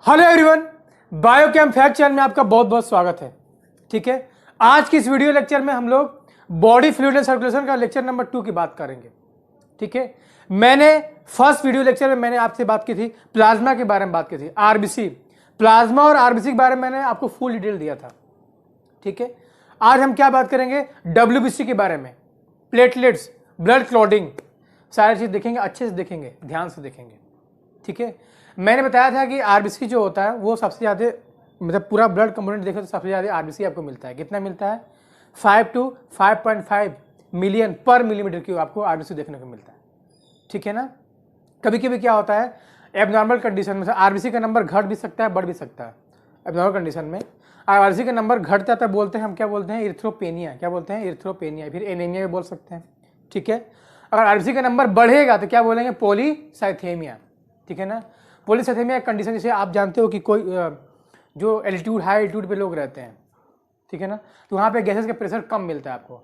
Hello everyone, biochem fact channel में आपका बहुत बहुत स्वागत है। ठीक है, आज की इस वीडियो लेक्चर में हम लोग बॉडी फ्लूइड एंड सर्कुलेशन का लेक्चर नंबर 2 की बात करेंगे। ठीक है, मैंने फर्स्ट वीडियो लेक्चर में मैंने आपसे बात की थी, प्लाज्मा के बारे में बात की थी, आरबीसी, प्लाज्मा और आरबीसी के बारे में मैंने आपको फुल डिटेल दिया था। ठीक है, आज हम क्या बात करेंगे, डब्ल्यूबीसी के बारे में, प्लेटलेट्स, ब्लड क्लॉटिंग, सारी चीज देखेंगे, अच्छे से देखेंगे, ध्यान से देखेंगे। ठीक है, मैंने बताया था कि आरबीसी जो होता है वो सबसे ज़्यादा, मतलब पूरा ब्लड कंपोनेंट देखें तो सबसे ज़्यादा आरबीसी आपको मिलता है। कितना मिलता है? 5 to 5.5 मिलियन पर मिलीमीटर क्यूब आपको आरबीसी देखने को मिलता है। ठीक है ना। कभी कभी क्या होता है, एबनॉर्मल कंडीशन में आरबीसी का नंबर घट भी सकता है, बढ़ भी सकता है। एबनॉर्मल कंडीशन में आरबीसी का नंबर घटता है तब बोलते हैं, हम क्या बोलते हैं, इरिथ्रोपेनिया। क्या बोलते हैं? इरिथ्रोपेनिया। फिर एनीमिया भी बोल सकते हैं। ठीक है, अगर आरबीसी का नंबर बढ़ेगा तो क्या बोलेंगे? पॉलीसाइथेमिया। ठीक है ना। पॉलीसाइथेमिया कंडीशन जैसे आप जानते हो कि कोई जो एल्टीट्यूड, हाई एल्टीट्यूड पे लोग रहते हैं, ठीक है ना, तो वहाँ पे गैसेस का प्रेशर कम मिलता है आपको।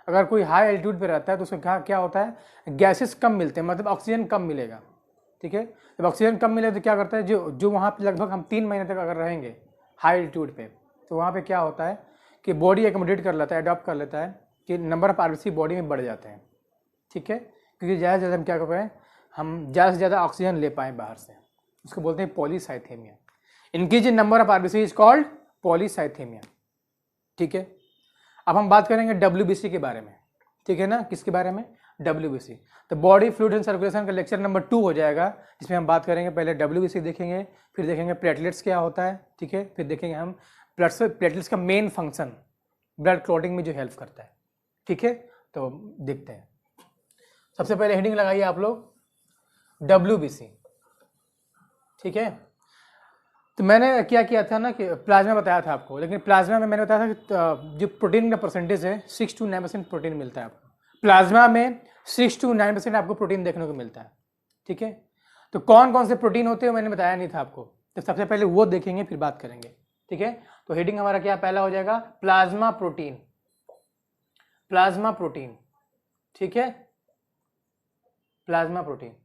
अगर कोई हाई एल्टीट्यूड पे रहता है तो उसको क्या होता है, गैसेस कम मिलते हैं, मतलब ऑक्सीजन कम मिलेगा। ठीक है, जब ऑक्सीजन कम मिले तो क्या करता है, जो वहाँ पे लगभग हम 3 महीने तक अगर रहेंगे हाई एल्टीट्यूड पे, तो वहाँ पे क्या होता है कि बॉडी एकोमोडेट कर लेता है, अडॉप्ट कर लेता है कि नंबर ऑफ आरबीसी बॉडी में बढ़ जाते हैं। ठीक है, क्योंकि ज़्यादा से ज़्यादा हम क्या कर पाएँ, हम ज़्यादा से ज़्यादा ऑक्सीजन ले पाएँ बाहर से, उसको बोलते हैं polycythaemia. Increase in number of RBC is called polycythaemia. ठीक है, अब हम बात करेंगे डब्ल्यूबीसी के बारे में। ठीक है ना, किसके बारे में? डब्ल्यूबीसी। तो बॉडी फ्लूइड एंड सर्कुलेशन का लेक्चर नंबर 2 हो जाएगा, जिसमें हम बात करेंगे, पहले डब्ल्यूबीसी देखेंगे, फिर देखेंगे प्लेटलेट्स क्या होता है। ठीक है, फिर देखेंगे हम प्लेटलेट्स का मेन फंक्शन, ब्लड क्लॉटिंग में जो हेल्प करता है। ठीक है, तो देखते हैं। सबसे पहले हेडिंग लगाइए आप लोग, डब्ल्यूबीसी। ठीक है, तो मैंने क्या किया था ना कि प्लाज्मा बताया था आपको, लेकिन प्लाज्मा में मैंने बताया था कि जो प्रोटीन का परसेंटेज है 6 to 9% प्रोटीन मिलता है आपको प्लाज्मा में। 6 to 9% आपको प्रोटीन देखने को मिलता है। ठीक है, तो कौन कौन से प्रोटीन होते हैं मैंने बताया नहीं था आपको, तो सबसे पहले वो देखेंगे फिर बात करेंगे। ठीक है, तो हेडिंग हमारा क्या पहला हो जाएगा, प्लाज्मा प्रोटीन। प्लाज्मा प्रोटीन, ठीक है, प्लाज्मा प्रोटीन।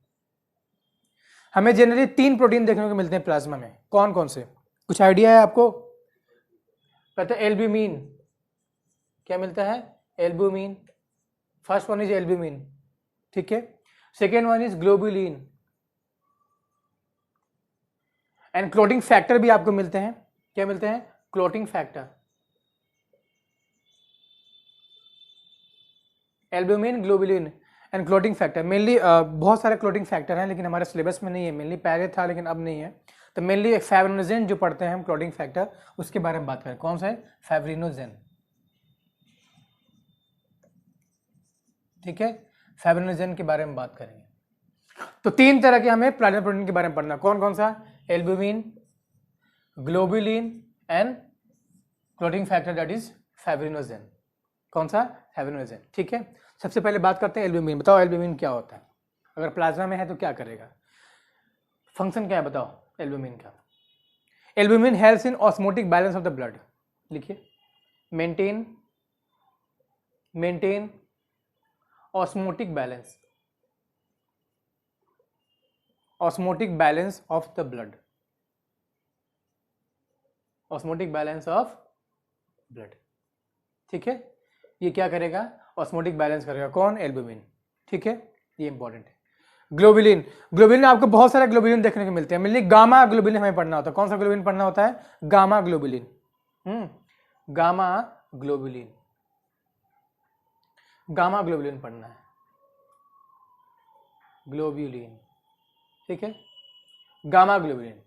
हमें जनरली 3 प्रोटीन देखने को मिलते हैं प्लाज्मा में। कौन कौन से, कुछ आइडिया है आपको? पता है? एल्ब्यूमिन। क्या मिलता है? Albumin. First one is albumin. ठीक है, second one is globulin, and clotting factor भी आपको मिलते हैं। क्या मिलते हैं? Clotting factor. Albumin, globulin and clotting factor. Mainly बहुत सारे क्लोटिंग फैक्टर हैं, लेकिन हमारे सिलेबस में नहीं है। मेनली पहले था लेकिन अब नहीं है। तो मेनली फैब्रिनोजेन जो पढ़ते हैं हम, क्लोटिंग फैक्टर, उसके बारे में बात करें। कौन सा है? फैब्रिनोजेन। ठीक है, फैब्रिनोजेन के बारे में बात करेंगे। तो 3 तरह के हमें प्लाज्मा प्रोटीन के बारे में पढ़ना। कौन कौन सा? Albumin, globulin and clotting factor, that is fibrinogen. कौन सा? फैब्रिनोजेन। ठीक है, सबसे पहले बात करते हैं एल्ब्यूमिन। बताओ एल्ब्यूमिन क्या होता है? अगर प्लाज्मा में है तो क्या करेगा, फंक्शन क्या है बताओ एल्ब्यूमिन का? Albumin helps in osmotic balance of the blood. लिखिए, maintain osmotic balance, osmotic balance of the blood, osmotic balance of blood. ठीक है, ये क्या करेगा? ऑस्मोटिक बैलेंस करेगा। कौन? एल्ब्यूमिन। ठीक है, ये इंपॉर्टेंट है। ग्लोबुलिन, ग्लोबुलिन आपको बहुत सारे ग्लोबुलिन देखने को मिलते हैं। मेनली गामा ग्लोबुलिन हमें पढ़ना होता है। कौन सा ग्लोबुलिन पढ़ना होता है? Gamma globulin. Gamma globulin, gamma globulin पढ़ना है, ग्लोबुलिन। ठीक है, गामा ग्लोबुलिन।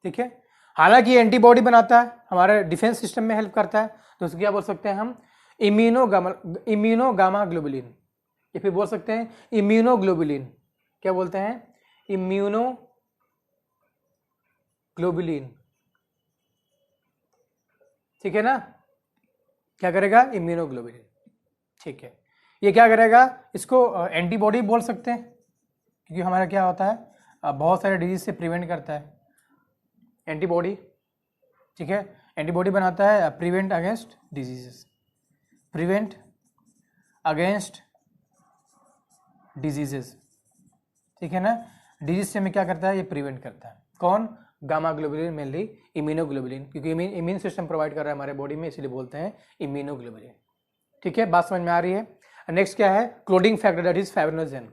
ठीक है, हालांकि ये एंटीबॉडी बनाता है, हमारे डिफेंस सिस्टम में हेल्प करता है, तो उसको क्या बोल सकते हैं हम? इम्यूनो गामा ग्लोबुलिन, या फिर बोल सकते हैं इम्यूनोग्लोबुलिन। क्या बोलते हैं? इम्यूनोग्लोबुलिन। ठीक है ना, क्या करेगा? इम्यूनोग्लोबुलिन। ठीक है, ये क्या करेगा? इसको एंटीबॉडी बोल सकते हैं, क्योंकि हमारा क्या होता है, बहुत सारे डिजीज से प्रिवेंट करता है एंटीबॉडी। ठीक है, एंटीबॉडी बनाता है, prevent against diseases, prevent against diseases. ठीक है ना, डिजीज से हमें क्या करता है? ये प्रिवेंट करता है। कौन? गामा ग्लोबुलिन मेनली इम्यूनोग्लोबुलिन, क्योंकि इम्यून सिस्टम प्रोवाइड कर रहा है हमारे बॉडी में, इसलिए बोलते हैं इम्यूनोग्लोबुलिन। ठीक है, बात समझ में आ रही है। नेक्स्ट क्या है, clotting factor that is fibrinogen.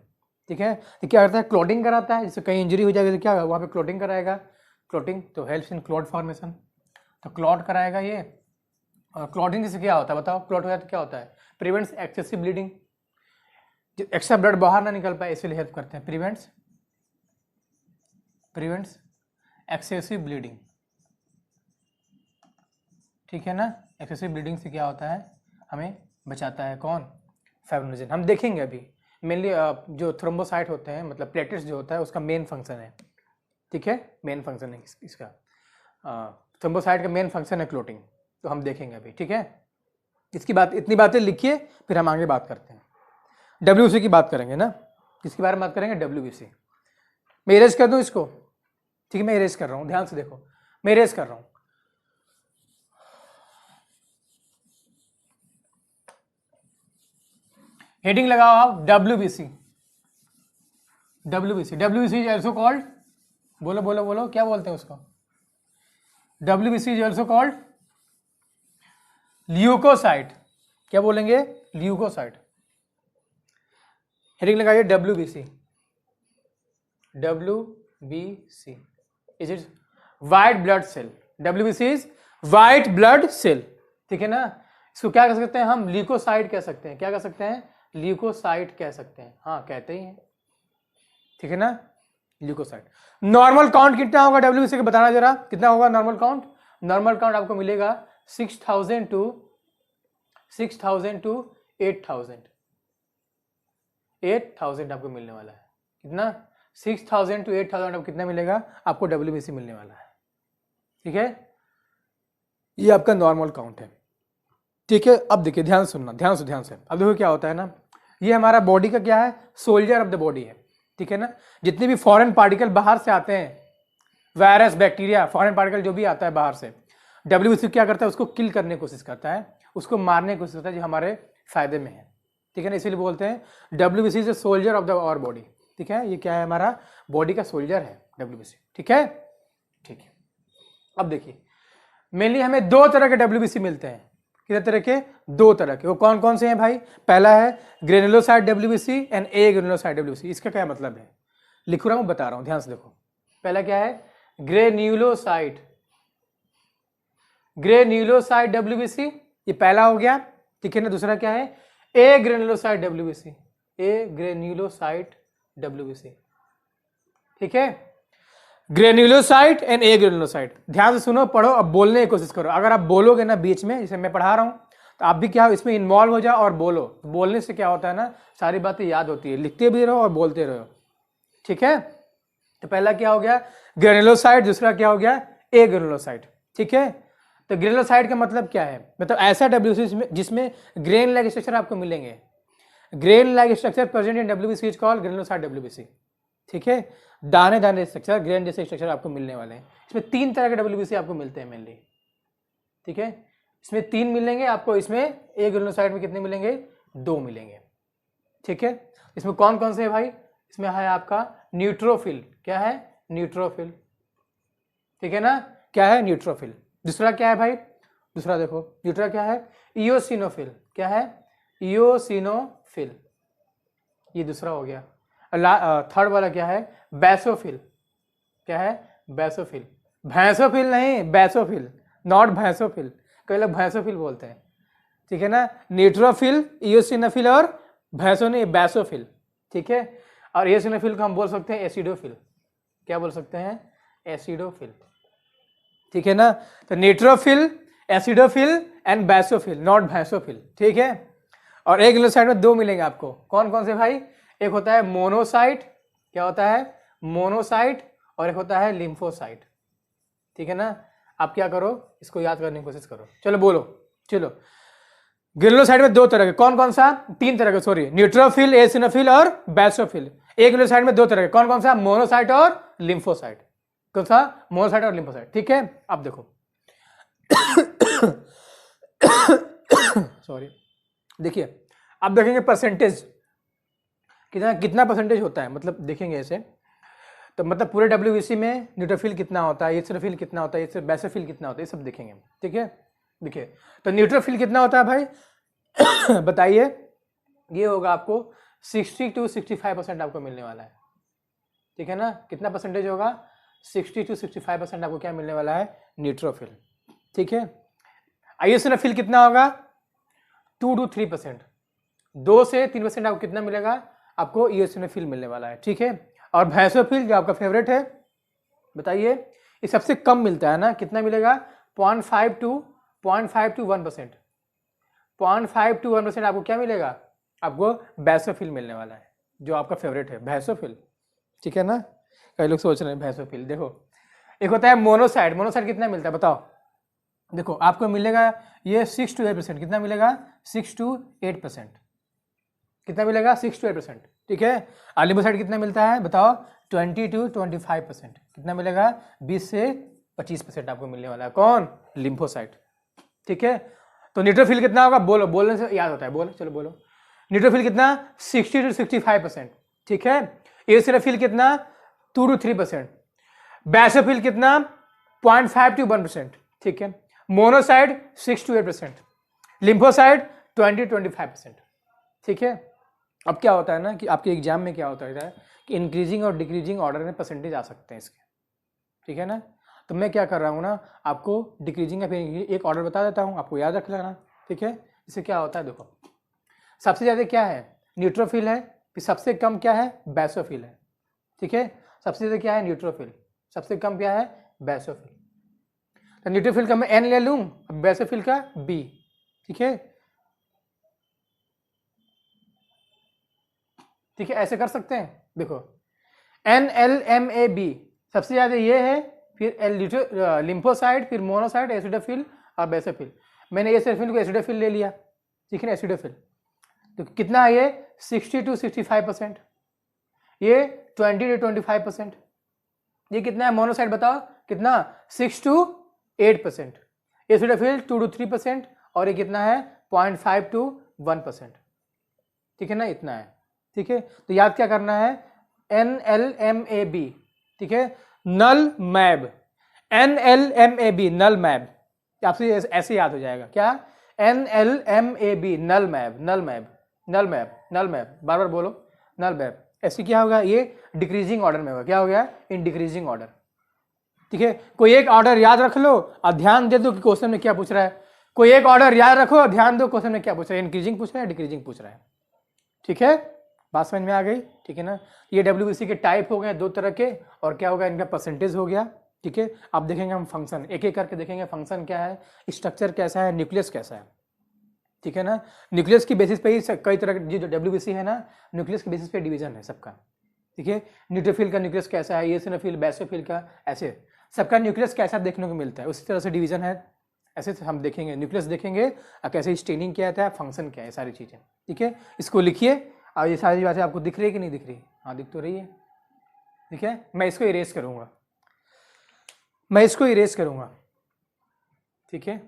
ठीक है, तो क्या करता है, क्लोटिंग कराता है, जैसे कहीं इंजरी हो जाएगी तो क्या वहाँ पे क्लोटिंग कराएगा, क्लोटिंग तो हेल्प्स इन क्लॉट फॉर्मेशन, तो क्लॉट कराएगा ये। और क्लॉटिंग से क्या होता है बताओ, क्लॉट हो जाए तो क्या होता है, prevents excessive bleeding, extra blood बाहर ना निकल पाए इसलिए हेल्प करते हैं, प्रिवेंट्स एक्सेसिव ब्लीडिंग। ठीक है ना, एक्सेसिव ब्लीडिंग से क्या होता है, हमें बचाता है कौन, फाइब्रिनोजेन। हम देखेंगे अभी मेनली जो थ्रोम्बोसाइट होते हैं, मतलब प्लेटलेट्स जो होता है उसका मेन फंक्शन है। ठीक है, मेन फंक्शन है इसका, थ्रोम्बोसाइट का मेन फंक्शन है क्लोटिंग, तो हम देखेंगे अभी। ठीक है, इसकी बात, इतनी बातें लिखिए, फिर हम आगे बात करते हैं। WBC की बात करेंगे ना, किसके बारे में बात करेंगे, WBC। मैं इरेज कर दूं इसको, ठीक है, मैं इरेज कर रहा हूं, ध्यान से देखो, मैं इरेज कर रहा हूं। हेडिंग लगाओ आप, WBC। WBC is also called, बोलो बोलो बोलो, क्या बोलते हैं उसको, WBC is also called leukocyte. क्या बोलेंगे, ल्यूकोसाइट। हेडिंग लगाइए WBC is white blood cell, WBC is white blood cell. ठीक है ना, इसको क्या कह सकते हैं हम, ल्यूकोसाइट कह सकते हैं, क्या कह सकते हैं, ल्यूकोसाइट कह सकते हैं, हाँ कहते ही हैं। ठीक है ना, ल्यूकोसाइट। नॉर्मल काउंट कितना होगा WBC का, बताना जरा, कितना होगा नॉर्मल काउंट। नॉर्मल काउंट आपको मिलेगा 6,000 टू 8,000 आपको मिलने वाला है। कितना, 6,000 टू 8,000 आपको कितना मिलेगा, आपको WBC मिलने वाला है। ठीक है, ये आपका नॉर्मल काउंट है। ठीक है, अब देखिए, ध्यान सुनना, ध्यान से। अब देखो क्या होता है ना, ये हमारा बॉडी का क्या है, सोल्जर ऑफ द बॉडी है। ठीक है ना, जितने भी फॉरेन पार्टिकल बाहर से आते हैं, वायरस, बैक्टीरिया, फॉरेन पार्टिकल जो भी आता है बाहर से, WBC क्या करता है, उसको किल करने की कोशिश करता है, उसको मारने की कोशिश करता है, जो हमारे फायदे में है। ठीक है ना, इसीलिए बोलते हैं WBC is soldier of the our body. ठीक है, ये क्या है, हमारा बॉडी का सोल्जर है WBC। ठीक है, ठीक है। अब देखिए, मेनली हमें दो तरह के WBC मिलते हैं, कितने तरह के, दो तरह के। वो कौन कौन से हैं भाई, पहला है granulocyte WBC and A granulocyte WBC। इसका क्या मतलब है, लिख रहा हूं, बता रहा हूं, ध्यान से देखो। पहला क्या है, ग्रेन्यूलोसाइट WBC, ये पहला हो गया। ठीक है ना, दूसरा क्या है, ए ग्रेनुलोसाइट WBC। ठीक है, ग्रेन्यूलोसाइट एंड ए ग्रेनुलोसाइट। ध्यान से सुनो, पढ़ो, अब बोलने की कोशिश करो। अगर आप बोलोगे ना बीच में, जैसे मैं पढ़ा रहा हूं, तो आप भी क्या हो, इसमें इन्वॉल्व हो जाओ और बोलो। बोलने से क्या होता है ना, सारी बातें याद होती है, लिखते भी रहो और बोलते रहो। ठीक है, तो पहला क्या हो गया, ग्रेनुलोसाइट, दूसरा क्या हो गया, ए ग्रेनुलोसाइट। ठीक है, तो ग्रेनुलोसाइट का मतलब क्या है, मतलब ऐसा WBC जिसमें ग्रेन लाइक स्ट्रक्चर आपको मिलेंगे। Grain like structure present in WBC is called granulocyte WBC। ठीक है, दाने दाने स्ट्रक्चर, ग्रेन जैसे स्ट्रक्चर आपको मिलने वाले हैं। इसमें तीन तरह के WBC आपको मिलते हैं मेनली। ठीक है, इसमें 3 मिलेंगे आपको, इसमें ए ग्रेनुलोसाइट में कितने मिलेंगे, 2 मिलेंगे। ठीक है, इसमें कौन कौन से है भाई, इसमें है आपका न्यूट्रोफिल। क्या है, न्यूट्रोफिल। ठीक है ना, क्या है, न्यूट्रोफिल। दूसरा क्या है भाई, दूसरा देखो, दूसरा क्या है, इओसिनोफिल। क्या है, इओसिनोफिल, ये दूसरा हो गया। थर्ड वाला क्या है, बैसोफिल। क्या है, बैसोफिल, भैंसोफिल नहीं, बैसोफिल, नॉट भैंसोफिल, कई लोग भैंसोफिल बोलते हैं। ठीक है ना, न्यूट्रोफिल, इओसिनोफिल और भैंसो नहीं, बैसोफिल। ठीक है, और इओसिनोफिल को हम बोल सकते हैं एसिडोफिल। क्या बोल सकते हैं, एसिडोफिल। ठीक है ना, तो neutrophil, acidophil and basophil, not भैंसोफिल। ठीक है, और एक ग्रेनुलोसाइट में 2 मिलेंगे आपको, कौन कौन से भाई, एक होता है मोनोसाइट। क्या होता है, मोनोसाइट, और एक होता है लिम्फोसाइट। ठीक है ना, आप क्या करो, इसको याद करने की कोशिश करो। चलो बोलो, चलो, ग्रेनुलोसाइट में 2 तरह के, कौन कौन सा, 3 तरह के, सॉरी, न्यूट्रोफिल, एसिनोफिल और बैसोफिल। एक ग्रेनुलोसाइट में 2 तरह के, कौन कौन सा, मोनोसाइट और लिम्फोसाइट। कौन सा, मोनोसाइट और लिम्फोसाइट। ठीक है, अब देखो सॉरी, देखिए, अब देखेंगे परसेंटेज, कितना कितना परसेंटेज होता है, मतलब देखेंगे ऐसे, तो मतलब पूरे WBC में न्यूट्रोफिल कितना होता है, एसिडोफिल कितना होता है, बेसोफिल कितना होता है, ये सब देखेंगे। ठीक है, देखिए तो न्यूट्रोफिल कितना होता है भाई बताइए। ये होगा आपको 60 to 65% आपको मिलने वाला है। ठीक है ना, कितना परसेंटेज होगा, 60 to 65% आपको क्या मिलने वाला है, न्यूट्रोफिल। ठीक है, आइसोफिल कितना होगा, 2 to 3%, 2 से 3% आपको कितना मिलेगा, आपको इओसिनोफिल मिलने वाला है। ठीक है, और भैंसोफिल जो आपका फेवरेट है, बताइए ये सबसे कम मिलता है ना, कितना मिलेगा, 0.5 to 1%, 0.5 to 1% आपको क्या मिलेगा, आपको बैसोफिल मिलने वाला है, जो आपका फेवरेट है भैंसोफिल। ठीक है ना, कई लोग सोच रहे हैं भैंसोफिल। देखो एक होता है मोनोसाइड, मोनोसाइड कितना मिलता है बताओ, देखो आपको मिलेगा ये 6 to 8%, कितना मिलेगा, 6 to 8%, कितना मिलेगा, 6 to 8%। ठीक है, लिम्फोसाइट कितना मिलता है बताओ, 20 to 25%, कितना मिलेगा, 20 से 25% आपको मिलने वाला है, कौन, लिम्फोसाइट। ठीक है, तो न्यूट्रोफिल कितना होगा, बोलो, बोलने से याद होता है, बोलो चलो बोलो, न्यूट्रोफिल कितना, 60 to 65%। ठीक है, एसिडोफिल कितना, 2 to 3%, बैसोफिल कितना, 0.5 to 1%। ठीक है, मोनोसाइड 6 to 8%, लिम्फोसाइड 20 to 25%। ठीक है, अब क्या होता है ना कि आपके एग्जाम में क्या होता है कि इंक्रीजिंग और डिक्रीजिंग ऑर्डर में परसेंटेज आ सकते हैं इसके। ठीक है ना, तो मैं क्या कर रहा हूँ ना, आपको डिक्रीजिंग या फिर एक ऑर्डर बता देता हूँ, आपको याद रख लेना। ठीक है, इससे क्या होता है, देखो सबसे ज़्यादा क्या है, न्यूट्रोफिल है, फिर सबसे कम क्या है, बैसोफिल है। ठीक है, सबसे ज़्यादा क्या है, न्यूट्रोफिल, सबसे कम क्या है, बैसोफिल। तो न्यूट्रोफिल का मैं N ले लूँ, बैसोफिल का B। ठीक है, ठीक है, ऐसे कर सकते हैं। देखो NLMAB सबसे ज्यादा ये है, फिर लिम्फोसाइड, फिर मोनोसाइड, एसिडोफिल और बेसोफिल। मैंने एसिडोफिल को एसिडोफिल ले लिया। ठीक है ना, एसिडोफिल तो कितना है ये, 60 to 65%, ये 20 to 25%, ये कितना है, मोनोसाइड बताओ कितना, 6 to 8%, एसिडोफिल 2 to 3%, और ये कितना है, 0.5 to 1%। ठीक है ना, इतना है। ठीक है, तो याद क्या करना है, NLMAB। ठीक है, नल मैब, NLMAB नल मैब, आपसे ऐसे याद हो जाएगा क्या, NLMAB नल मैब, नल मैब, नल मैब, नल मैब, बार बार बोलो, नल मैब। ऐसे क्या होगा, ये डिक्रीजिंग ऑर्डर में होगा, क्या हो गया, इन डिक्रीजिंग ऑर्डर। ठीक है, कोई एक ऑर्डर याद रख लो और ध्यान दे दो कि क्वेश्चन में क्या पूछ रहा है, कोई एक ऑर्डर याद रखो और ध्यान दो क्वेश्चन में क्या पूछ रहा है, इंक्रीजिंग पूछ रहा है, डिक्रीजिंग पूछ रहा है। ठीक है, बात समझ में आ गई। ठीक है ना, ये WBC के टाइप हो गए 2 तरह के, और क्या होगा, इनका परसेंटेज हो गया। ठीक है, अब देखेंगे हम फंक्शन, एक एक करके देखेंगे, फंक्शन क्या है, स्ट्रक्चर कैसा है, न्यूक्लियस कैसा है। ठीक है ना, न्यूक्लियस की बेसिस पे ही कई तरह के जो WBC है ना, न्यूक्लियस के बेसिस पे डिवीजन है सबका। ठीक है, न्यूट्रोफिल का न्यूक्लियस कैसा है, एसिडोफिल, बैसोफिल का, ऐसे सबका न्यूक्लियस कैसा देखने को मिलता है, उसी तरह से डिवीजन है। ऐसे हम देखेंगे, न्यूक्लियस देखेंगे और कैसे स्टेनिंग क्या है, फंक्शन क्या है, सारी चीज़ें। ठीक है, इसको लिखिए। और ये सारी बातें आपको दिख रही है कि नहीं दिख रही, हाँ दिख तो रही है। ठीक है, मैं इसको इरेज करूंगा, मैं इसको इरेज करूंगा। ठीक है,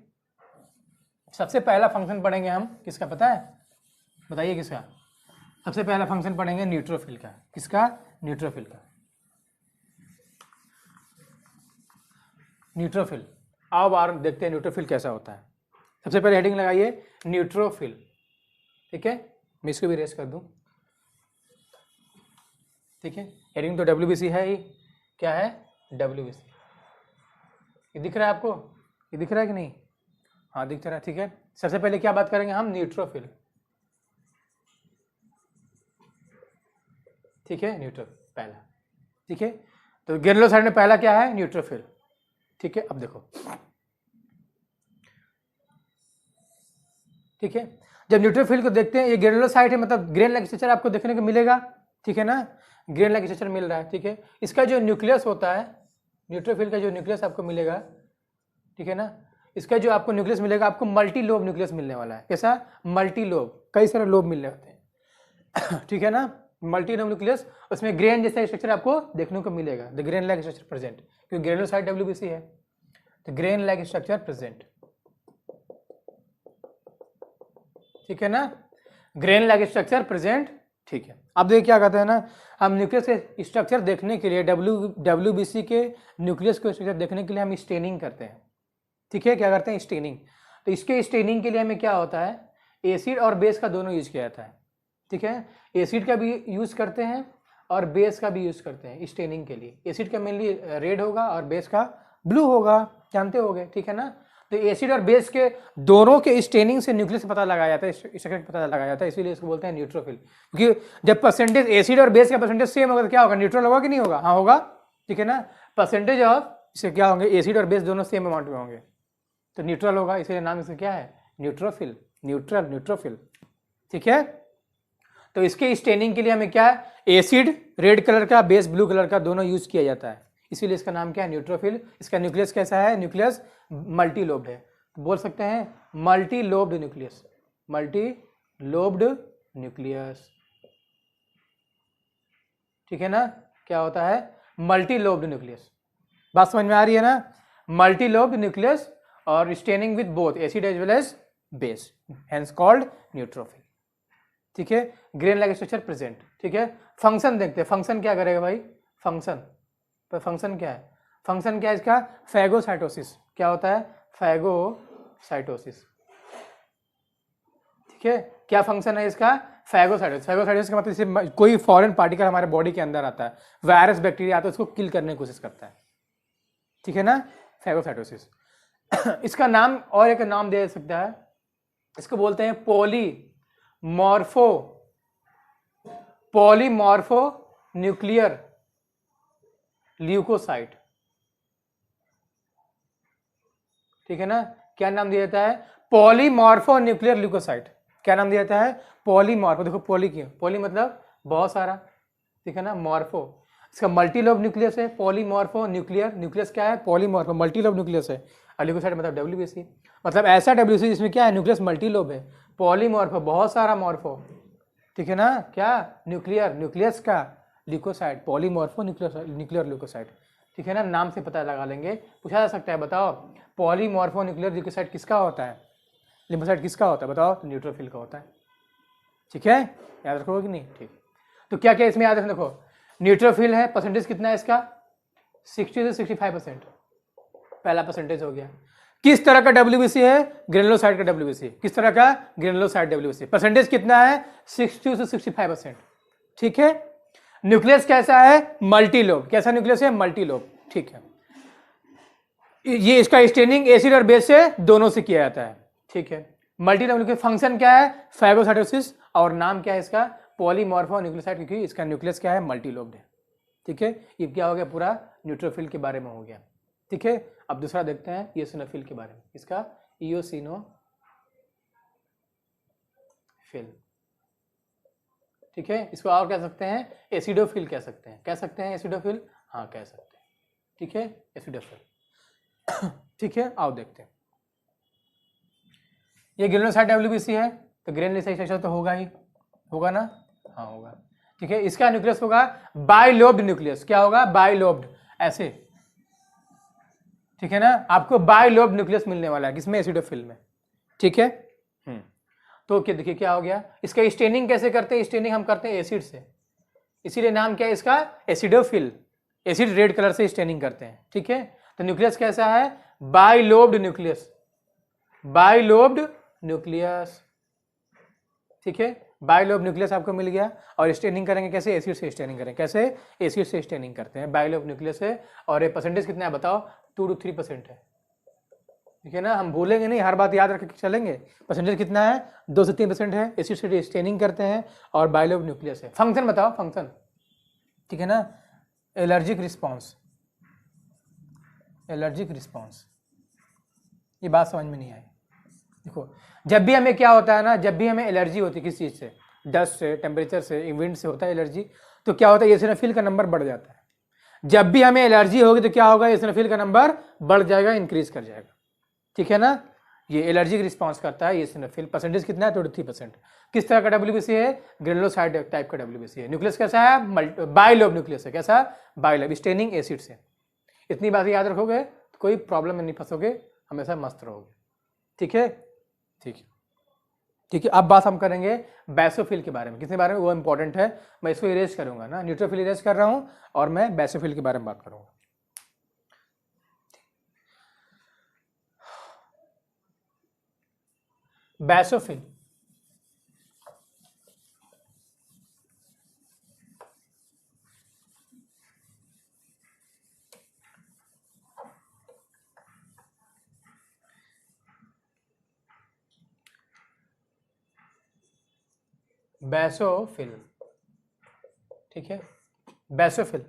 सबसे पहला फंक्शन पढ़ेंगे हम, किसका पता है, बताइए किसका, सबसे पहला फंक्शन पढ़ेंगे न्यूट्रोफिल का। किसका, न्यूट्रोफिल का। न्यूट्रोफिल, आओ बार देखते हैं न्यूट्रोफिल कैसा होता है। सबसे पहले हेडिंग लगाइए न्यूट्रोफिल। ठीक है, मैं इसको भी रेस कर दूं। ठीक है, हेडिंग तो WBC है ही, क्या है, WBC। ये दिख रहा है आपको, ये दिख रहा है कि नहीं, हाँ दिख रहा है। ठीक है, सबसे पहले क्या बात करेंगे हम, न्यूट्रोफिल। ठीक है, न्यूट्रोफिल पहला। ठीक है, तो ग्रेनुलोसाइट में पहला क्या है, न्यूट्रोफिल। ठीक है, अब देखो, ठीक है, जब न्यूट्रोफिल को देखते हैं, ये ग्रेनुलोसाइट है, मतलब ग्रेन लाइक स्ट्रक्चर आपको देखने को मिलेगा। ठीक है ना, ग्रेन लाइक स्ट्रक्चर मिल रहा है। ठीक है, इसका जो न्यूक्लियस होता है, न्यूट्रोफिल का जो न्यूक्लियस आपको मिलेगा, ठीक है ना, इसका जो आपको न्यूक्लियस मिलेगा, आपको मल्टी लोब न्यूक्लियस मिलने वाला है। कैसा, मल्टी लोब, कई सारे लोब मिलने होते हैं। ठीक है ना, मल्टी लोब न्यूक्लियस, उसमें ग्रेन जैसा स्ट्रक्चर आपको देखने को मिलेगा, the grain like structure present, क्योंकि ग्रेनुलोसाइट WBC है, तो ग्रेन लाइक स्ट्रक्चर प्रेजेंट। ठीक है ना, ग्रेन लाइक स्ट्रक्चर प्रेजेंट। ठीक है, अब देखिए क्या कहते हैं ना, हम न्यूक्लियस के स्ट्रक्चर देखने के लिए WBC के न्यूक्लियस को स्ट्रक्चर देखने के लिए हम स्टेनिंग करते हैं। ठीक है, क्या करते हैं? स्टेनिंग। तो इसके स्टेनिंग के लिए हमें क्या होता है, एसिड और बेस का दोनों यूज किया जाता है। ठीक है, एसिड का भी यूज करते हैं और बेस का भी यूज करते हैं स्टेनिंग के लिए। एसिड का मेनली रेड होगा और बेस का ब्लू होगा, जानते होगे। ठीक है ना, तो एसिड और बेस के दोनों के स्टेनिंग से न्यूक्लियस पता लगाया जाता है, स्ट्रक्चर पता लगाया जाता है, इसीलिए इसको बोलते हैं न्यूट्रोफिल। क्योंकि जब परसेंटेज एसिड और बेस का परसेंटेज सेम होगा तो क्या होगा, न्यूट्रल होगा कि नहीं होगा? हाँ होगा। ठीक है ना, परसेंटेज ऑफ इसे क्या होंगे, एसिड और बेस दोनों सेम अमाउंट में होंगे तो न्यूट्रल होगा, इसीलिए नाम इसका क्या है, न्यूट्रोफिल, न्यूट्रल, न्यूट्रोफिल। ठीक है, तो इसके स्टेनिंग के लिए हमें क्या है, एसिड रेड कलर का, बेस ब्लू कलर का, दोनों यूज किया जाता है, इसीलिए इसका नाम क्या है, न्यूट्रोफिल। इसका न्यूक्लियस कैसा है, न्यूक्लियस मल्टी लोब्ड है, तो बोल सकते हैं multi lobed nucleus, multi lobed nucleus. ठीक है ना, क्या होता है, मल्टी लोब्ड न्यूक्लियस। बात समझ में आ रही है ना, मल्टी लोब्ड न्यूक्लियस और staining with both acid as well as base, hence called neutrophil. ठीक है, ग्रेन लाइक स्ट्रक्चर प्रेजेंट। ठीक है, फंक्शन देखते हैं, फंक्शन क्या करेगा भाई, फंक्शन, तो फंक्शन क्या है, फंक्शन क्या है इसका, फैगोसाइटोसिस। क्या होता है, फैगोसाइटोसिस। ठीक है, क्या फंक्शन है इसका, फैगोसाइटोसिस। फैगोसाइटोसिस का मतलब जैसे कोई फॉरेन पार्टिकल हमारे बॉडी के अंदर आता है, वायरस बैक्टीरिया आता है, उसको किल करने की कोशिश करता है। ठीक है ना, फैगोसाइटोसिस। इसका नाम और एक नाम दे सकता है, इसको बोलते हैं पॉलीमॉर्फो न्यूक्लियर ल्यूकोसाइट। ठीक है ना, क्या नाम दिया जाता है, पॉलीमॉर्फो न्यूक्लियर ल्यूकोसाइट। क्या नाम दिया जाता है, पॉलीमॉर्फो। देखो पॉली क्यों, पॉली मतलब बहुत सारा, ठीक है ना, मॉर्फो, इसका मल्टीलोब न्यूक्लियस है, पॉलीमॉर्फो न्यूक्लियर, न्यूक्लियस क्या है, पॉलीमॉर्फो, मल्टीलोब न्यूक्लियस है, और ल्यूकोसाइट मतलब WBC, मतलब ऐसा WBC जिसमें क्या है, न्यूक्लियस मल्टीलोब है, पॉलीमॉर्फो बहुत सारा मॉर्फो। ठीक है ना, क्या, न्यूक्लियर, न्यूक्लियस का, ल्यूकोसाइट, पॉलीमॉर्फो न्यूक्लियर ल्यूकोसाइट। ठीक है ना, नाम से पता लगा लेंगे, पूछा जा सकता है, बताओ पॉलीमॉर्फो न्यूक्लियर ल्यूकोसाइट किसका होता है, लिम्फोसाइट किसका होता है, बताओ, तो न्यूट्रोफिल का होता है। ठीक है, याद रखोगे कि नहीं, ठीक। तो क्या क्या इसमें याद रखना, देखो न्यूट्रोफिल है, परसेंटेज कितना है इसका, 60 से 65%, पहला परसेंटेज हो गया। किस तरह का WBC है, ग्रेनुलोसाइट का WBC। किस तरह का, ग्रेनुलोसाइट WBC। परसेंटेज कितना है, 60 से 65%। ठीक है, न्यूक्लियस कैसा है, मल्टीलोब। कैसा न्यूक्लियस है, मल्टीलोब। ठीक है, ये इसका स्टेनिंग एसिड और बेस से दोनों से किया जाता है। ठीक है, मल्टीलोब न्यूक्लियस, फंक्शन क्या है, फैगोसाइटोसिस, और नाम क्या है इसका, पॉलीमॉर्फो न्यूक्लियोसाइट, क्योंकि इसका न्यूक्लियस क्या है, मल्टीलोब्ड है। ठीक है, ये क्या हो गया, पूरा न्यूट्रोफिल के बारे में हो गया। ठीक है, अब दूसरा देखते हैं इयोसिनोफिल के बारे में, इसका इयोसिनोफिल। ठीक है, इसको और कह सकते हैं एसिडोफिल, कह सकते हैं, कह सकते हैं एसिडोफिल, हाँ कह सकते हैं। ठीक है, एसिडोफिल। ठीक है, आओ देखते हैं, ये ग्रेनुलोसाइट WBC है, तो ग्रेनुलोसाइट तो होगा ही, होगा ना, हाँ होगा। ठीक है, इसका न्यूक्लियस होगा बाइलोब्ड न्यूक्लियस। क्या होगा, बाइलोब्ड, ऐसे। ठीक है ना, आपको बाइलोब्ड न्यूक्लियस मिलने वाला है, किसमें, एसिडोफिल में। ठीक है, तो क्या देखिए क्या हो गया, इसका स्टेनिंग कैसे करते हैं, स्टेनिंग हम करते हैं एसिड से, इसीलिए नाम क्या है इसका, एसिडोफिल। एसिड रेड कलर से स्टेनिंग करते हैं। ठीक है, तो न्यूक्लियस कैसा है, बाइलोब्ड न्यूक्लियस, बाइलोब्ड न्यूक्लियस। ठीक है, बाइलोब न्यूक्लियस आपको मिल गया, और स्टेनिंग करेंगे कैसे, एसिड से स्टेनिंग करेंगे, कैसे, एसिड से स्टेनिंग करते हैं, बाइलोब न्यूक्लियस है, और ये परसेंटेज कितना है बताओ, 2 to 3% है। ठीक है ना, हम भूलेंगे नहीं, हर बात याद रख के चलेंगे। परसेंटेज कितना है, 2 से 3% है, एसिड से स्टेनिंग करते हैं, और बाइलोब न्यूक्लियस है। फंक्शन बताओ, फंक्शन। ठीक है ना, एलर्जिक रिस्पॉन्स, एलर्जिक रिस्पॉन्स, ये बात समझ में नहीं आई। देखो, जब भी हमें क्या होता है ना, जब भी हमें एलर्जी होती है किसी चीज से, डस्ट से, टेम्परेचर से, विंड से होता है एलर्जी, तो क्या होता है, एसिनोफिल का नंबर बढ़ जाता है। जब भी हमें एलर्जी होगी तो क्या होगा, एसिनोफिल का नंबर बढ़ जाएगा, इंक्रीज कर जाएगा। ठीक है ना, ये एलर्जिक रिस्पॉन्स करता है एसिनोफिल। परसेंटेज कितना है, 23%। किस तरह का WBC है, ग्रेनुलोसाइट टाइप का WBC है। न्यूक्लियस कैसा है, बाइलोब न्यूक्लियस है, कैसा, बाइलोब, स्टेनिंग एसिड से। इतनी बात याद रखोगे तो कोई प्रॉब्लम में नहीं फंसोगे, हमेशा मस्त रहोगे। ठीक है, ठीक है, ठीक है, अब बात हम करेंगे बेसोफिल के बारे में। किसके बारे में, वो इंपॉर्टेंट है, मैं इसको इरेज करूंगा ना, न्यूट्रोफिल इरेज कर रहा हूं और मैं बेसोफिल के बारे में बात करूंगा। बेसोफिल बेसोफिल, ठीक है, बेसोफिल।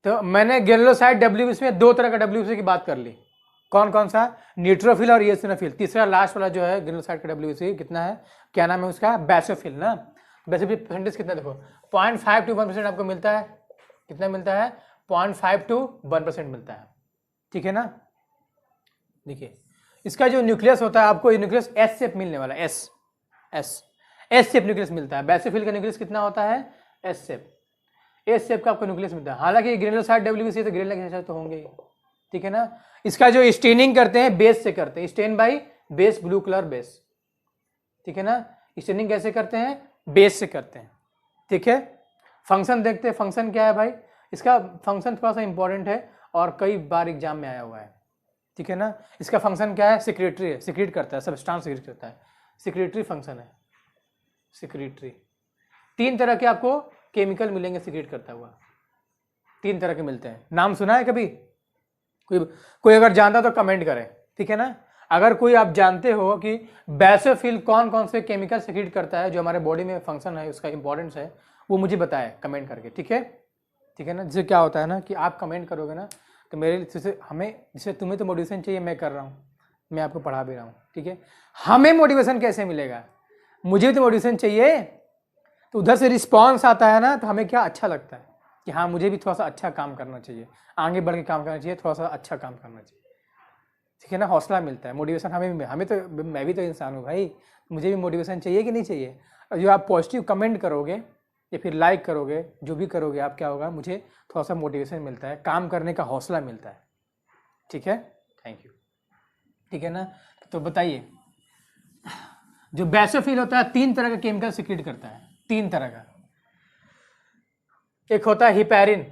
तो मैंने ग्रेनुलोसाइट डब्ल्यूबीसी में दो तरह का डब्ल्यूबीसी की बात कर ली। कौन कौन सा, न्यूट्रोफिल और इयोसिनोफिल। तीसरा लास्ट वाला जो है ग्रेनुलोसाइट का डब्ल्यूबीसी कितना है, क्या नाम है उसका, बेसोफिल ना। बेसोफिल परसेंटेज कितना देखो, 0.5 to 1% आपको मिलता है। कितना मिलता है, 0.5 to 1% मिलता है, ठीक है ना। देखिए इसका जो न्यूक्लियस होता है, आपको ये न्यूक्लियस एस शेप मिलने वाला है, एस शेप न्यूक्लियस मिलता है। बेसोफिल का न्यूक्लियस कितना होता है, एस शेप का आपको न्यूक्लियस मिलता है। हालांकि ग्रेनुलोसाइट डब्ल्यूबीसी तो ग्रेनुलोसाइट तो होंगे ही, ठीक है ना। इसका जो स्टेनिंग करते हैं बेस से करते हैं, stain by base, blue colour base, ठीक है ना। स्टेनिंग कैसे करते हैं, बेस से करते हैं, ठीक है। फंक्शन देखते हैं, फंक्शन क्या है भाई, इसका फंक्शन थोड़ा सा इंपॉर्टेंट है और कई बार एग्जाम में आया हुआ है, ठीक है ना। इसका फंक्शन क्या है, सिक्रेटरी है, सिक्रीट करता है, सब्सटेंस सिक्रीट करता है, सिक्रेटरी फंक्शन है, सिक्रेटरी। 3 तरह के आपको केमिकल मिलेंगे सिक्रेट करता हुआ, 3 तरह के मिलते हैं। नाम सुना है कभी, कोई अगर जानता तो कमेंट करें, ठीक है ना। अगर कोई आप जानते हो कि बेसोफिल कौन कौन से केमिकल सिक्रीट करता है, जो हमारे बॉडी में फंक्शन है, उसका इंपॉर्टेंस है, वो मुझे बताए कमेंट करके, ठीक है, ठीक है ना। जिससे क्या होता है ना कि आप कमेंट करोगे ना, तो मेरे जैसे हमें, जैसे तुम्हें तो मोटिवेशन चाहिए, मैं कर रहा हूँ, मैं आपको पढ़ा भी रहा हूँ, ठीक है। हमें मोटिवेशन कैसे मिलेगा, मुझे तो मोटिवेशन चाहिए, तो उधर से रिस्पॉन्स आता है ना, तो हमें क्या अच्छा लगता है कि हाँ मुझे भी थोड़ा सा अच्छा काम करना चाहिए, आगे बढ़ के काम करना चाहिए, थोड़ा सा अच्छा काम करना चाहिए, ठीक है ना। हौसला मिलता है, मोटिवेशन हमें तो, मैं भी तो इंसान हूँ भाई, मुझे भी मोटिवेशन चाहिए कि नहीं चाहिए। और जो आप पॉजिटिव कमेंट करोगे या फिर लाइक करोगे, जो भी करोगे आप, क्या होगा, मुझे थोड़ा सा मोटिवेशन मिलता है, काम करने का हौसला मिलता है, ठीक है। थैंक यू, ठीक है ना। तो बताइए, जो बेसोफिल होता है 3 तरह का केमिकल सिक्रीट करता है, 3 तरह का। एक होता है हिपैरिन,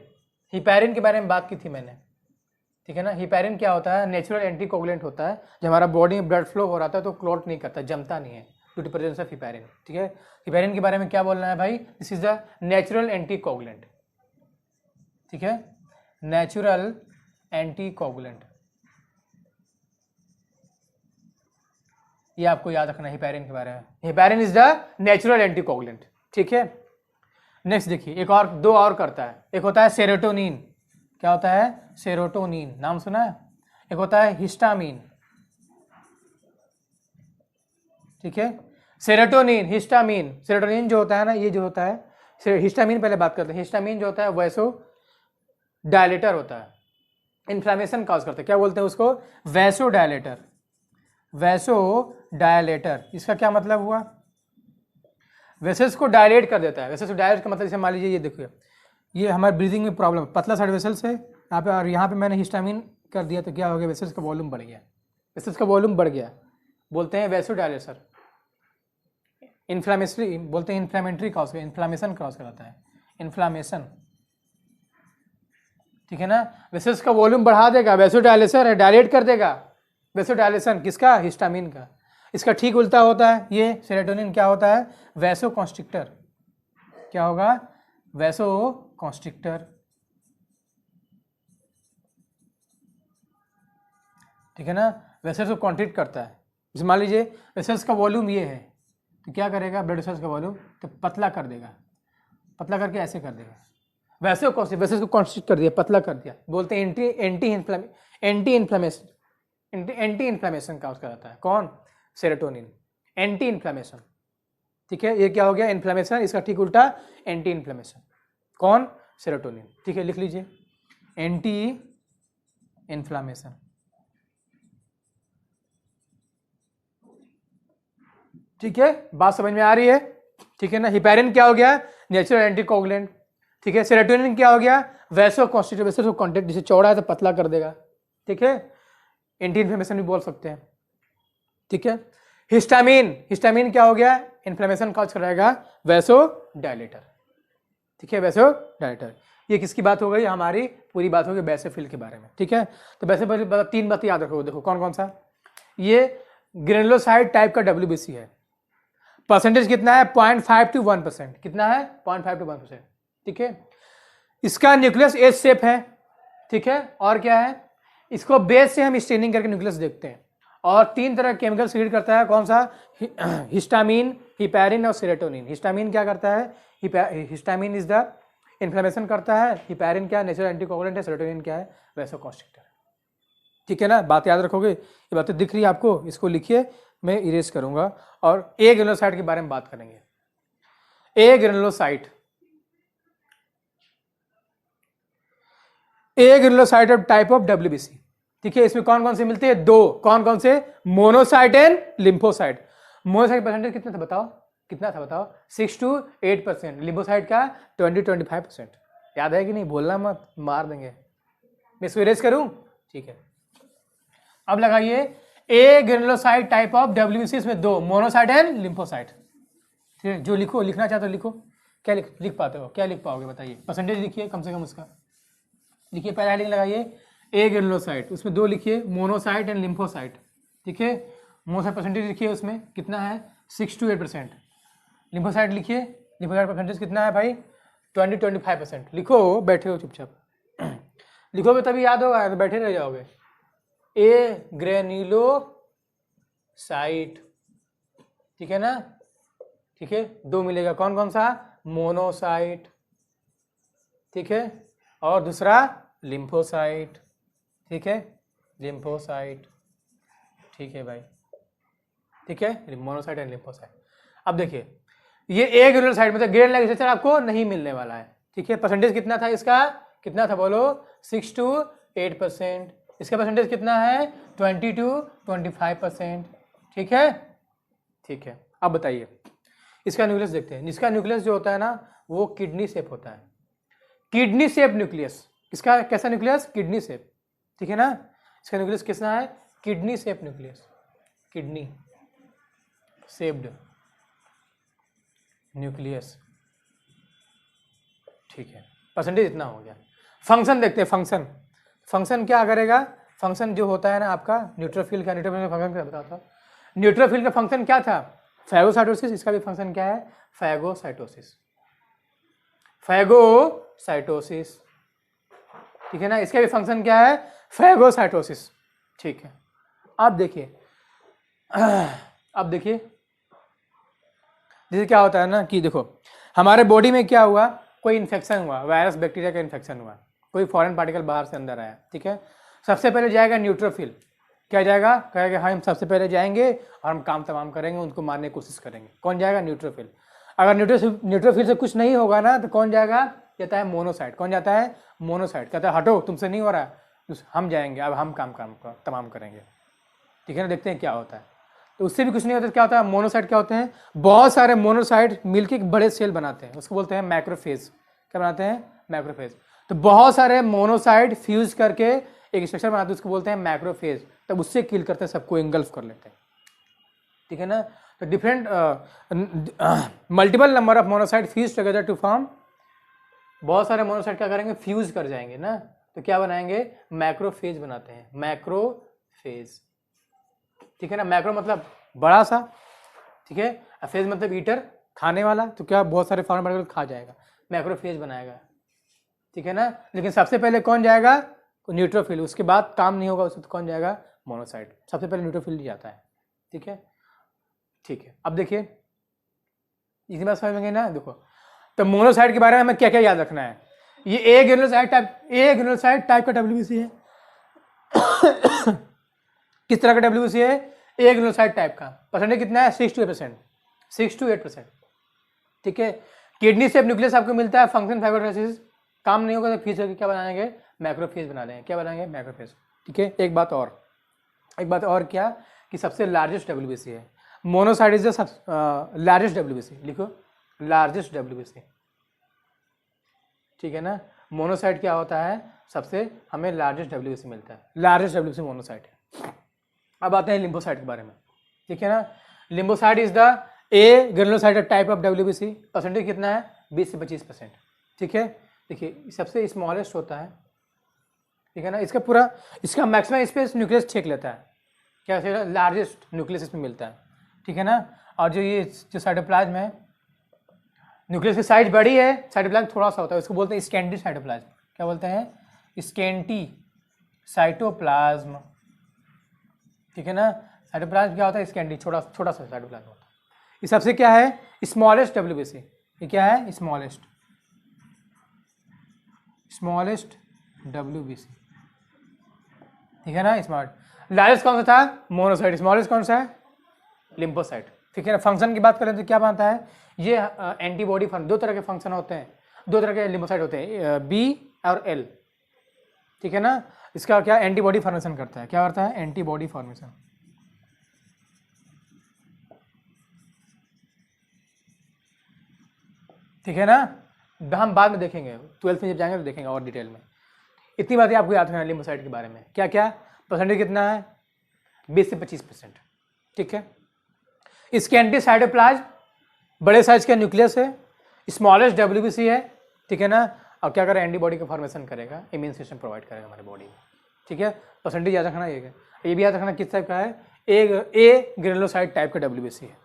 हिपैरिन के बारे में बात की थी मैंने, ठीक है ना। हिपैरिन क्या होता है, नेचुरल एंटीकोगुलेंट होता है। जब हमारा बॉडी में ब्लड फ्लो हो रहा था तो क्लॉट नहीं करता, जमता नहीं है, due to presence of heparin, ठीक है। हिपैरिन के बारे में क्या बोलना है भाई, this is the natural anticoagulant, ठीक है, नेचुरल एंटीकोगुलेंट, ये आपको याद रखना है हिपैरिन के बारे में। Heparin is the natural anticoagulant, ठीक है। नेक्स्ट देखिए, एक और, 2 और करता है। एक होता है सेरोटोनिन, क्या होता है, सेरोटोनिन, नाम सुना है। एक होता है हिस्टामिन, ठीक है। सेरोटोनिन, हिस्टामिन, सेरोटोनिन जो होता है ना, ये जो होता है, हिस्टामिन पहले बात करते हैं। हिस्टामिन जो होता है वैसो डायलेटर होता है, इन्फ्लामेशन कॉज करता है, क्या बोलते हैं उसको, वैसो डायलेटर, वैसो डायलेटर। इसका क्या मतलब हुआ, वेसल्स को डायलेट कर देता है। वेसल्स को डायलेट का मतलब, जैसे मान लीजिए ये देखिए, ये हमारे ब्रीदिंग में प्रॉब्लम, पतला साइड वेसल्स है यहाँ पे, और यहाँ पे मैंने हिस्टामिन कर दिया तो क्या हो गया, वेसल्स का वॉल्यूम बढ़ गया, वेसल्स का वॉल्यूम बढ़ गया, बोलते हैं वैसो डायलेटर। इन्फ्लामेटरी बोलते हैं, इन्फ्लामेटरी कॉज, इन्फ्लामेशन कॉज कराता है, इन्फ्लामेशन, ठीक है ना। वेसल्स का वॉल्यूम बढ़ा देगा, वैसो डायलेटर है, डायलेट कर देगा, वैसो डायलेशन किसका, हिस्टामिन का। इसका ठीक उल्टा होता है, ये सेरोटोनिन क्या होता है, वैसो कॉन्स्ट्रिक्टर, क्या होगा, वैसो कॉन्स्ट्रिक्टर, ठीक है ना। वेसल्स को कॉन्ट्रिक्ट करता है। जैसे मान लीजिए वेसल्स का वॉल्यूम ये है, तो क्या करेगा, ब्लड वेसल्स का वॉल्यूम तो पतला कर देगा, पतला करके ऐसे कर देगा, वैसे वेसल्स को कॉन्स्ट्रिक्ट कर दिया, पतला कर दिया, बोलते हैं एंटी इन्फ्लेमेशन काउज कराता है, कौन, सेरोटोनिन, एंटी इन्फ्लेमेशन, ठीक है। ये क्या हो गया, इन्फ्लेमेशन, इसका ठीक उल्टा एंटी इन्फ्लेमेशन, कौन, सेरोटोनिन, ठीक है, लिख लीजिए, एंटी इन्फ्लेमेशन, ठीक है। बात समझ में आ रही है, ठीक है ना। हिपैरिन क्या हो गया, नेचुरल एंटीकोगुलेंट, ठीक है। सेरोटोनिन क्या हो गया, वैसो कॉन्स्टिट्यूट, वैसो कॉन्टेक्ट, जिसे चौड़ा है तो पतला कर देगा, ठीक है, एंटी इन्फ्लेमेशन भी बोल सकते हैं, ठीक है। हिस्टामिन क्या हो गया, इन्फ्लेमेशन कॉज कराएगा, वैसोडायलेटर, ठीक है, वैसोडायलेटर। ये किसकी बात हो गई, हमारी पूरी बात हो गई बेसोफिल के बारे में, ठीक है। तो बेसोफिल 3 बातें याद रखो, देखो कौन कौन सा, ये ग्रेनुलोसाइट टाइप का WBC है, परसेंटेज कितना है 0.5 to 1%, कितना है 0.5 to 1%, ठीक है। इसका न्यूक्लियस एज शेप है, ठीक है, और क्या है, इसको बेस से हम स्टेनिंग करके न्यूक्लियस देखते हैं, और 3 तरह के केमिकल सीक्रेट करता है, कौन सा, हिस्टामिन, हिपैरिन और सेरोटोनिन। हिस्टामिन क्या करता है, हिस्टामिन इज द इन्फ्लेमेशन करता है, हिपैरिन क्या नेचुरल एंटीकोगुलेंट है, सेरोटोनिन क्या है, वैसोकॉन्स्ट्रिक्टर, ठीक है ना, बात याद रखोगे, ये बातें दिख रही है आपको, इसको लिखिए, मैं इरेज करूंगा, और ए ग्रेनुलोसाइट के बारे में बात करेंगे। ए ग्रेनुलोसाइट टाइप ऑफ WBC, ठीक है। इसमें कौन कौन से मिलते हैं, 2, कौन कौन से, monocyte and lymphocyte. Monocyte percentage कितना था बताओ, कितना था बताओ, 6 to 8%, लिम्फोसाइट का 20-25%, याद है कि नहीं, भूलना मत, मार देंगे, मैं इसको इरेज करूं, ठीक है। अब लगाइए, ए ग्रेनुलोसाइट टाइप ऑफ WBC, इसमें 2, मोनोसाइट एंड लिम्फोसाइट, ठीक है। जो लिखो, लिखना चाहते हो लिखो, क्या लिख पाते हो, क्या लिख पाओगे बताइए, परसेंटेज लिखिए कम से कम उसका, लिखिए, पहला हेडिंग लगाइए ए ग्रेनुलोसाइट, उसमें 2 लिखिए, मोनोसाइट एंड लिम्फोसाइट, ठीक है। मोनोसाइट परसेंटेज लिखिए, उसमें कितना है 6 to 8%, लिम्फोसाइट लिखिए, लिम्फोसाइट परसेंटेज कितना है भाई 20-25%, लिखो, बैठे हो चुपचाप लिखोगे तभी याद होगा, तो बैठे रह जाओगे। ए ग्रेन्युलोसाइट, ठीक है ना, ठीक है, 2 मिलेगा, कौन कौन सा, मोनोसाइट, ठीक है, और दूसरा लिम्फोसाइट, ठीक है, लिम्फोसाइट, ठीक है भाई, ठीक है, मोनोसाइट एंड लिम्फोसाइट। अब देखिए, ये ए ग्रेनुलोसाइट मतलब ग्रेन लाइक स्ट्रक्चर आपको नहीं मिलने वाला है, ठीक है। परसेंटेज कितना था इसका, कितना था बोलो, 6 to 8%, इसका परसेंटेज कितना है 20 to 25%, ठीक है, ठीक है। अब बताइए, इसका न्यूक्लियस देखते हैं, इसका न्यूक्लियस जो होता है ना, वो किडनी शेप होता है, किडनी शेप न्यूक्लियस, इसका कैसा न्यूक्लियस, किडनी शेप, ठीक है ना, इसका न्यूक्लियस कितना है, kidney shape nucleus, kidney shaped nucleus, ठीक है, परसेंटेज इतना हो गया। फंक्शन देखते हैं, फंक्शन क्या करेगा, फंक्शन जो होता है ना आपका न्यूट्रोफिल का, न्यूट्रोफिल का फंक्शन क्या बताता, न्यूट्रोफिल का फंक्शन क्या था, फैगोसाइटोसिस, इसका भी फंक्शन क्या है, फैगोसाइटोसिस, फैगोसाइटोसिस, ठीक है ना, इसका भी फंक्शन क्या है, फैगोसाइटोसिस, ठीक है। अब देखिए जैसे क्या होता है ना कि देखो, हमारे बॉडी में क्या हुआ, कोई इन्फेक्शन हुआ, वायरस बैक्टीरिया का इन्फेक्शन हुआ, कोई फॉरेन पार्टिकल बाहर से अंदर आया, ठीक है, सबसे पहले जाएगा न्यूट्रोफिल, क्या जाएगा, कहेगा हाँ हम सबसे पहले जाएंगे और हम काम तमाम करेंगे, उनको मारने की कोशिश करेंगे, कौन जाएगा, न्यूट्रोफिल। अगर न्यूट्रोफिल से कुछ नहीं होगा ना, तो कौन जाएगा, जाता है मोनोसाइट, कौन जाता है, मोनोसाइट, कहता है हटो तुमसे नहीं हो रहा, हम जाएंगे, अब हम काम तमाम करेंगे, ठीक है ना। देखते हैं क्या होता है, तो उससे भी कुछ नहीं होता, क्या होता है, मोनोसाइट क्या होते हैं, बहुत सारे मोनोसाइट मिलकर एक बड़े सेल बनाते हैं, उसको बोलते हैं मैक्रोफेज, क्या बनाते हैं, मैक्रोफेज। तो बहुत सारे मोनोसाइट फ्यूज करके एक स्ट्रक्चर बनाते हैं, उसको बोलते हैं मैक्रोफेज, तब उससे किल करते हैं, सबको इंगल्फ कर लेते हैं, ठीक है ना। तो different multiple number of monocyte fuse together to form, बहुत सारे मोनोसाइट क्या करेंगे, फ्यूज कर जाएंगे ना, तो क्या बनाएंगे, मैक्रोफेज बनाते हैं, मैक्रोफेज, ठीक है ना। मैक्रो मतलब बड़ा सा, ठीक है, फेज मतलब ईटर, खाने वाला, तो क्या बहुत सारे फॉरेन पार्टिकल खा जाएगा, मैक्रोफेज बनाएगा, ठीक है ना। लेकिन सबसे पहले कौन जाएगा, न्यूट्रोफिल, उसके बाद काम नहीं होगा उससे, तो कौन जाएगा, मोनोसाइट, सबसे पहले न्यूट्रोफिल जाता है, ठीक है, ठीक है। अब देखिए इसी बात समझ में गई ना, देखो तो मोनोसाइट के बारे में हमें क्या क्या याद रखना है, ये ए ग्रेनुलोसाइट टाइप का WBC है किस तरह का WBC है, ए ग्रेनुलोसाइट टाइप का, परसेंटेज कितना है, 6 to 8%, ठीक है। किडनी शेप न्यूक्लियस आपको मिलता है, फंक्शन फैगोसाइटोसिस, काम नहीं होगा तो फिर क्या बनाएंगे, मैक्रोफेज बना देंगे, क्या बनाएंगे, मैक्रोफेज, ठीक है। एक बात और क्या, कि सबसे लार्जेस्ट WBC है, monocyte is the largest WBC, लिखो लार्जेस्ट WBC, ठीक है ना। मोनोसाइट क्या होता है, सबसे हमें लार्जेस्ट WBC मिलता है, लार्जेस्ट WBC मोनोसाइट है। अब आते हैं लिम्फोसाइट के बारे में, ठीक है ना। Lymphocyte is the A granulocyte type of WBC. Percentage कितना है? 20 से 25%। ठीक है, देखिए सबसे स्मॉलेस्ट होता है, ठीक है ना, इसका मैक्सिमम स्पेस न्यूक्लियस छेक लेता है, क्या लार्जेस्ट न्यूक्लियस इसमें मिलता है, ठीक है ना। और जो साइटोप्लाज्म है, न्यूक्लियस की साइज बड़ी है, साइटोप्लाज्म थोड़ा सा होता है, उसको बोलते हैं स्कैंटी साइटोप्लाज्म। क्या बोलते हैं? स्कैंटी साइटोप्लाज्म, ठीक है ना। साइटोप्लाज्म क्या होता है? स्कैंटी, छोटा सा साइटोप्लाज्म होता है। ये सबसे क्या है? Smallest WBC. ये क्या है? स्मॉलेस्ट डब्ल्यूबीसी, ठीक है ना। स्मॉलेस्ट। लार्जेस्ट कौन सा था? मोनोसाइट। स्मॉलेस्ट कौन सा है? लिम्फोसाइट, ठीक है ना। फंक्शन की बात करें तो क्या बनता है? ये एंटीबॉडी फंक्शन, दो तरह के फंक्शन होते हैं, दो तरह के लिम्फोसाइट होते हैं, बी और एल, ठीक है ना। इसका क्या? एंटीबॉडी फॉर्मेशन करता है। क्या करता है? एंटीबॉडी फॉर्मेशन, ठीक है ना। हम बाद में देखेंगे, 12th में जब जाएंगे तो देखेंगे और डिटेल में। इतनी बातें आपको याद रखना है लिम्फोसाइट के बारे में। क्या क्या परसेंटेज कितना है? 20 से 25%, ठीक है। स्कैंटी साइटोप्लाज्म, बड़े साइज का न्यूक्लियस है, स्मॉलेस्ट डब्ल्यूबीसी है, ठीक है ना। और क्या करें? एंटीबॉडी का फॉर्मेशन करेगा, इम्यून सिस्टम प्रोवाइड करेगा हमारे बॉडी में, ठीक है। परसेंटेज याद रखना ये भी याद रखना किस टाइप का है? ए ग्रेनुलोसाइट टाइप का डब्ल्यूबीसी है।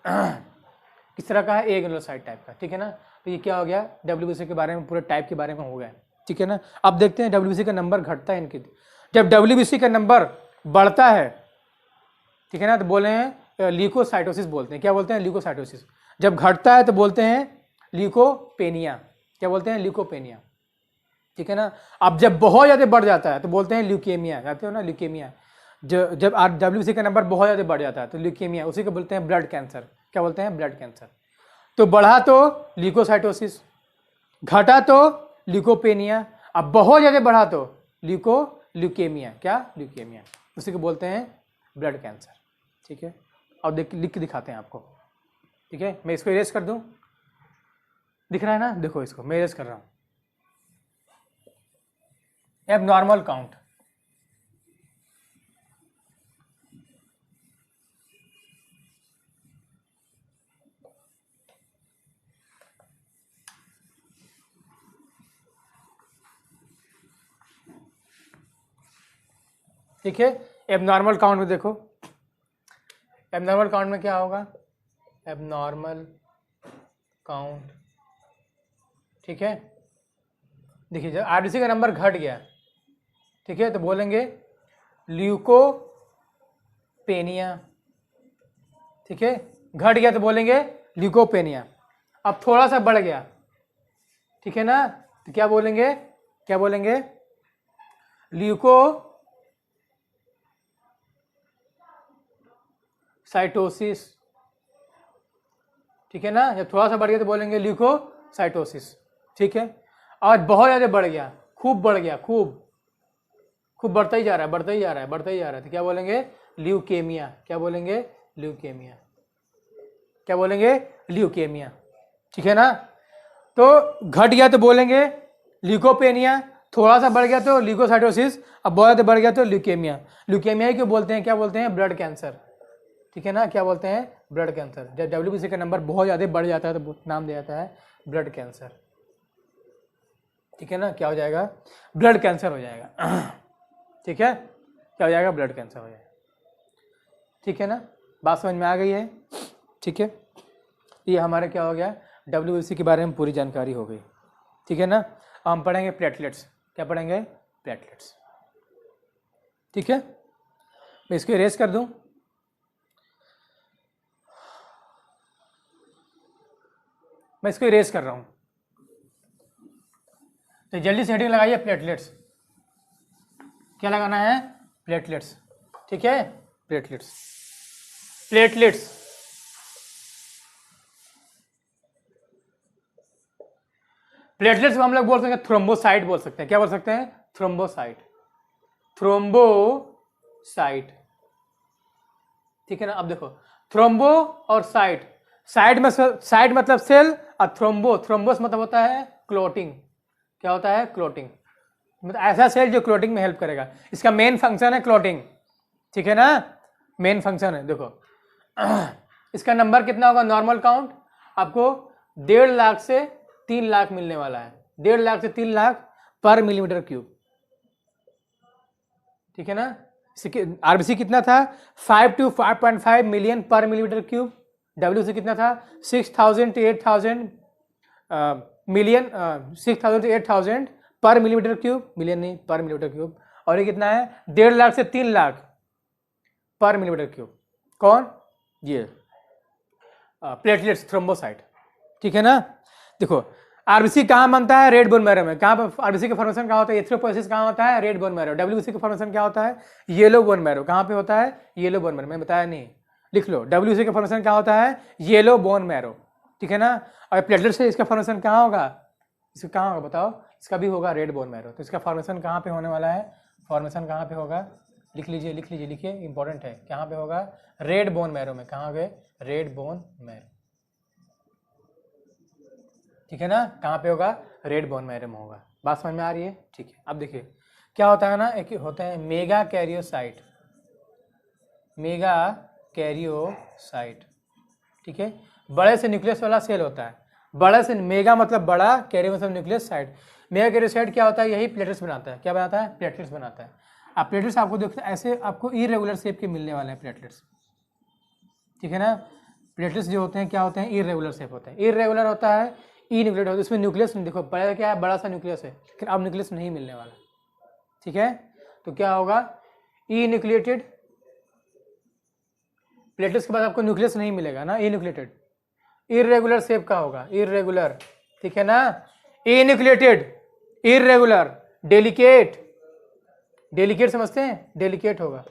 किस तरह का है? ए ग्रेनुलोसाइट टाइप का, ठीक है ना। तो ये क्या हो गया? डब्ल्यूबीसी के बारे में, पूरे टाइप के बारे में हो गया, ठीक है ना। अब देखते हैं डब्ल्यूबीसी का नंबर घटता है इनके, जब डब्ल्यूबीसी का नंबर बढ़ता है, ठीक है ना, तो बोले हैं ल्यूकोसाइटोसिस बोलते हैं। क्या बोलते हैं? ल्यूकोसाइटोसिस। जब घटता है तो बोलते हैं ल्यूकोपेनिया। क्या बोलते हैं? ल्यूकोपेनिया, ठीक है ना। अब जब बहुत ज़्यादा बढ़ जाता है तो बोलते हैं ल्यूकेमिया। जानते हो ना ल्यूकेमिया? जब डब्ल्यूबीसी का नंबर बहुत ज़्यादा बढ़ जाता है तो ल्यूकेमिया, उसी को बोलते हैं ब्लड कैंसर। क्या बोलते हैं? Blood cancer. तो बढ़ा तो ल्यूकोसाइटोसिस, घटा तो ल्यूकोपेनिया, अब बहुत ज़्यादा बढ़ा तो ल्यूकेमिया। क्या? ल्यूकेमिया, उसी को बोलते हैं ब्लड कैंसर, ठीक है। और लिख के दिखाते हैं आपको, ठीक है। मैं इसको इरेज कर दूं, दिख रहा है ना? देखो इसको मैं इरेज कर रहा हूं। एबनॉर्मल काउंट, ठीक है। एबनॉर्मल काउंट में देखो, एबनॉर्मल काउंट में क्या होगा? एबनॉर्मल काउंट, ठीक है। देखिए जब आरबीसी का नंबर घट गया, ठीक है, तो बोलेंगे ल्यूकोपेनिया, ठीक है। घट गया तो बोलेंगे ल्यूकोपेनिया। अब थोड़ा सा बढ़ गया, ठीक है ना, तो क्या बोलेंगे? क्या बोलेंगे? ल्यूकोसाइटोसिस, ठीक है ना। जब थोड़ा सा बढ़ गया तो बोलेंगे ल्यूकोसाइटोसिस, ठीक है। और बहुत ज़्यादा बढ़ गया, खूब बढ़ गया, खूब बढ़ता ही जा रहा है, बढ़ता ही जा रहा है, बढ़ता ही जा रहा है, तो क्या बोलेंगे? ल्यूकेमिया। क्या बोलेंगे? ल्यूकेमिया। क्या बोलेंगे? ल्यूकेमिया, ठीक है ना। तो घट गया तो बोलेंगे ल्यूकोपेनिया, थोड़ा सा बढ़ गया तो ल्यूकोसाइटोसिस, अब बहुत ज़्यादा बढ़ गया तो ल्यूकेमिया। ल्यूकेमिया ही क्यों बोलते हैं? क्या बोलते हैं? ब्लड कैंसर, ठीक है ना। क्या बोलते हैं? Blood cancer. जब डब्ल्यूबीसी का नंबर बहुत ज़्यादा बढ़ जाता है तो नाम दिया जाता है ब्लड कैंसर, ठीक है ना। क्या हो जाएगा? ब्लड कैंसर हो जाएगा, ठीक है। क्या हो जाएगा? ब्लड कैंसर हो जाएगा, ठीक है ना। बात समझ में आ गई है? ठीक है, ये हमारे क्या हो गया? डब्ल्यूबीसी के बारे में पूरी जानकारी हो गई, ठीक है ना। हम पढ़ेंगे प्लेटलेट्स। क्या पढ़ेंगे? प्लेटलेट्स, ठीक है। मैं इसको इरेज कर दूं, मैं इसको इरेज कर रहा हूं, तो जल्दी से हेडिंग लगाइए प्लेटलेट्स। क्या लगाना है? प्लेटलेट्स, ठीक है। प्लेटलेट्स, प्लेटलेट्स, प्लेटलेट्स को हम लोग बोल सकते हैं थ्रोम्बोसाइट बोल सकते हैं। क्या बोल सकते हैं? थ्रोम्बोसाइट, थ्रोम्बोसाइट, ठीक है ना। अब देखो थ्रोम्बो और साइट, साइट में साइट मतलब सेल, और थ्रोम्बोस मतलब होता है क्लोटिंग। क्या होता है? क्लोटिंग, मतलब ऐसा सेल जो क्लोटिंग में हेल्प करेगा। इसका मेन फंक्शन है क्लोटिंग, ठीक है ना, मेन फंक्शन है। देखो इसका नंबर कितना होगा नॉर्मल काउंट, आपको 1.5 लाख से 3 लाख मिलने वाला है, 1.5 लाख से 3 लाख पर मिलीमीटर क्यूब, ठीक है ना। आरबीसी कितना था 5 to 5.5 मिलियन पर मिलीमीटर क्यूब, डब्ल्यूसी कितना था 6,000 to 8,000 मिलियन 6,000 to 8,000 पर मिलीमीटर क्यूब, मिलियन नहीं पर मिलीमीटर क्यूब, और ये कितना है 1.5 लाख से 3 लाख पर मिलीमीटर क्यूब। कौन ये प्लेटलेट्स थ्रोम्बोसाइट, ठीक है ना। देखो आरबीसी कहाँ बनता है रेड बोन मैरो में, कहाँ पर आरबीसी का फॉर्मेशन कहाँ होता है एरिथ्रोपोइसिस कहाँ होता है रेड बोन मैरो, डब्ल्यूसी का फॉर्मेशन क्या होता है येलो बोन मैरो, कहाँ पे होता है येलो बोन मैरो, मैं बताया नहीं लिख लो, डब्ल्यूसी का फॉर्मेशन क्या होता है येलो बोन मैरो, ठीक है ना। और प्लेटलेट से इसका फॉर्मेशन कहाँ होगा, इसका कहाँ होगा बताओ, इसका भी होगा रेड बोन मैरो, तो इसका फॉर्मेशन कहाँ पे होने वाला है, फॉर्मेशन कहाँ पे होगा लिख लीजिए लिख लीजिए लिखिए इंपॉर्टेंट है, कहाँ पे होगा रेड बोन मैरो में, कहाँ पे रेड बोन मैरो, ठीक है ना, कहाँ पे होगा रेड बोन मैरो में होगा, बात समझ में आ रही है, ठीक है। अब देखिए क्या होता है ना, एक होता है मेगा कैरियोसाइट, मेगा कैरियोसाइट, ठीक है, बड़े से न्यूक्लियस वाला सेल होता है, बड़े से मेगा मतलब बड़ा, कैरियो मतलब न्यूक्लियस साइट, मेगा कैरियोसाइट क्या होता है यही प्लेटलेट्स बनाता है, क्या बनाता है प्लेटलेट्स बनाता है। अब प्लेटलेट्स आपको देखते ऐसे आपको इरेगुलर शेप के मिलने वाले हैं प्लेटलेट्स, ठीक है ना। प्लेटलेट्स जो होते हैं क्या होते हैं इरेगुलर शेप होते हैं, इरेगुलर होता है ई न्यूक्लियट होता है, इसमें न्यूक्लियस देखो बड़ा क्या है बड़ा सा न्यूक्लियस है, लेकिन अब न्यूक्लियस नहीं मिलने वाला, ठीक है। तो क्या होगा ई न्यूक्लिएटेड, प्लेटलेट्स के बाद आपको न्यूक्लियस नहीं मिलेगा ना, ई न्यूक्लिएटेड, इरेगुलर शेप का होगा इरेगुलर, ठीक है ना, ई न्यूक्लिएटेड इरेगुलर, डेलिकेट, डेलिकेट समझते हैं डेलिकेट होगा,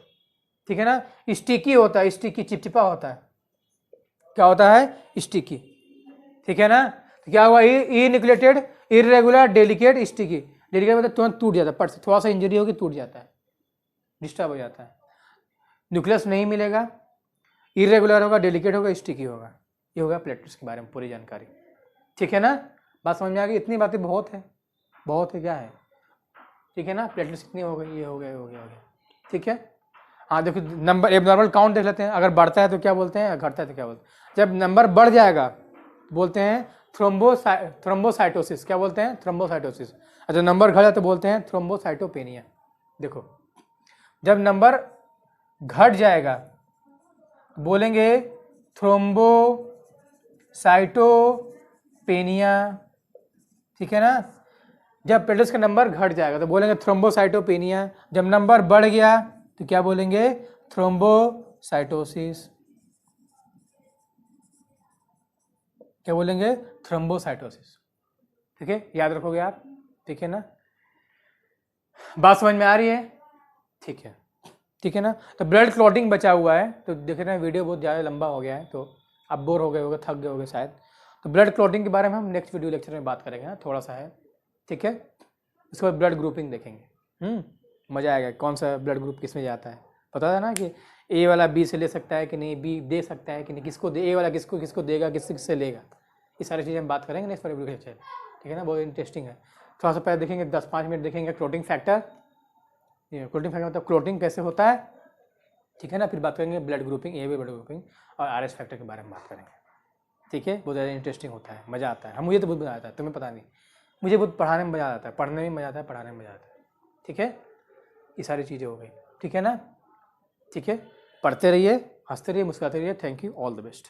ठीक है ना, स्टिकी होता है, स्टिकी चिपचिपा होता है, क्या होता है स्टिकी, ठीक है ना। तो क्या हुआ enucleated irregular delicate sticky, delicate मतलब तुरंत टूट जाता है, पट से थोड़ा सा इंजरी होगी टूट जाता है, डिस्टर्ब हो जाता है, न्यूक्लियस नहीं मिलेगा, इरेगुलर होगा डेलिकेट होगा स्टिकी होगा, ये होगा प्लेटलेट्स के बारे में पूरी जानकारी, ठीक है ना। बात समझ में आ गई, इतनी बातें बहुत है क्या है, ठीक है ना। प्लेटलेट्स कितनी हो गई, ये हो गया हो गया हो गया, ठीक है। हाँ देखो नंबर एबनॉर्मल काउंट देख लेते हैं, अगर बढ़ता है तो क्या बोलते हैं, घटता है तो क्या बोलते हैं, जब नंबर बढ़ जाएगा बोलते हैं थ्रोम्बोसाइटोसिस, क्या बोलते हैं थ्रोम्बोसाइटोसिस, अच्छा नंबर घट जाए तो बोलते हैं थ्रोम्बोसाइटोपेनिया। देखो जब नंबर घट जाएगा बोलेंगे थ्रोम्बोसाइटोपेनिया, ठीक है ना। जब प्लेटलेट्स का नंबर घट जाएगा तो बोलेंगे थ्रोम्बोसाइटोपेनिया, जब नंबर बढ़ गया तो क्या बोलेंगे थ्रोम्बोसाइटोसिस, क्या बोलेंगे थ्रोम्बोसाइटोसिस, ठीक है, याद रखोगे आप, ठीक है ना। बात समझ में आ रही है, ठीक है, ठीक है ना। तो ब्लड क्लॉटिंग बचा हुआ है, तो देख रहे हैं वीडियो बहुत ज़्यादा लंबा हो गया है, तो आप बोर हो गए होगे थक गए होगे शायद, तो ब्लड क्लॉटिंग के बारे में हम नेक्स्ट वीडियो लेक्चर में बात करेंगे ना, थोड़ा सा है, ठीक है। उसके बाद ब्लड ग्रुपिंग देखेंगे, मज़ा आएगा, कौन सा ब्लड ग्रुप किस में जाता है, पता है ना कि ए वाला बी से ले सकता है कि नहीं, बी दे सकता है कि नहीं, किसको दे ए वाला किसको किसको देगा, किससे लेगा, ये सारी चीज़ें हम बात करेंगे नेक्स्ट वीडियो लेक्चर, ठीक है ना, बहुत इंटरेस्टिंग है। थोड़ा सा पहले देखेंगे 10-5 मिनट देखेंगे क्लोटिंग फैक्टर, ये क्लोटिंग फैक्टर मतलब क्लोटिंग कैसे होता है, ठीक है ना। फिर बात करेंगे blood grouping, A B blood grouping और आरएस फैक्टर के बारे में बात करेंगे, ठीक है। बहुत ज़्यादा इंटरेस्टिंग होता है, मज़ा आता है, हम मुझे तो बहुत मज़ा आता है, तुम्हें पता नहीं, मुझे बहुत पढ़ाने में मज़ा आता है, पढ़ने में मज़ा आता है, पढ़ाने में मज़ा आता है, ठीक है। ये सारी चीज़ें हो गई, ठीक है ना, ठीक है। पढ़ते रहिए, हंसते रहिए, मुस्कुराते रहिए, thank you, all the best.